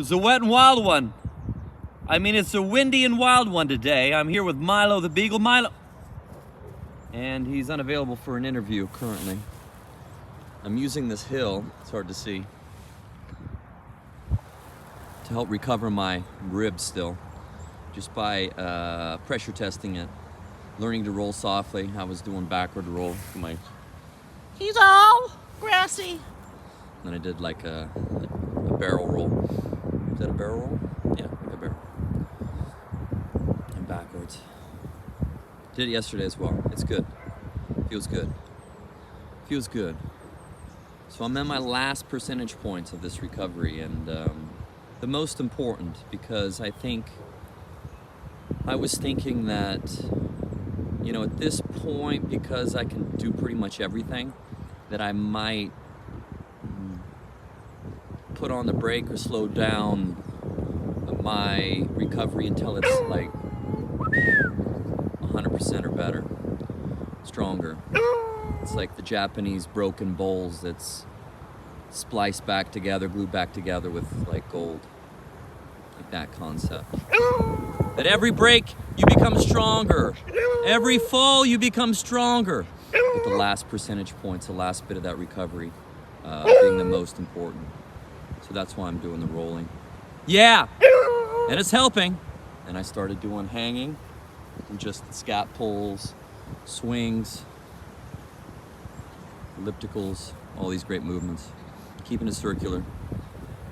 It's a wet and wild one. I mean, it's a windy and wild one today. I'm here with Milo the beagle. Milo. And he's unavailable for an interview currently. I'm using this hill, it's hard to see, to help recover my ribs still, just by pressure testing it, learning to roll softly. I was doing backward roll for my... He's all grassy. Then I did like a barrel roll. Is that a barrel roll? Yeah, like a barrel. And backwards. Did it yesterday as well. It's good. Feels good. Feels good. So I'm at my last percentage points of this recovery, and the most important, because I was thinking that, you know, at this point, because I can do pretty much everything, that I might put on the brake or slow down my recovery until it's like 100% or better, stronger. It's like the Japanese broken bowls that's spliced back together, glued back together with like gold. Like that concept. At every break, you become stronger. Every fall, you become stronger. But the last percentage points, the last bit of that recovery, being the most important. So that's why I'm doing the rolling. Yeah, and it's helping. And I started doing hanging, and just scat pulls, swings, ellipticals, all these great movements. Keeping it circular.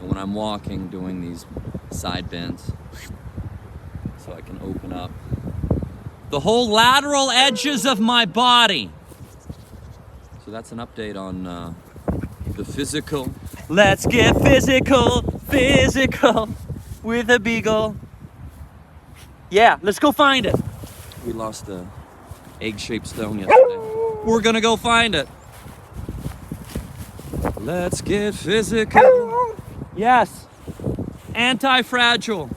And when I'm walking, doing these side bends, so I can open up the whole lateral edges of my body. So that's an update on the physical. Let's get physical, physical with a beagle. Yeah, let's go find it. We lost a egg-shaped stone yesterday. We're gonna go find it. Let's get physical. Yes, anti-fragile.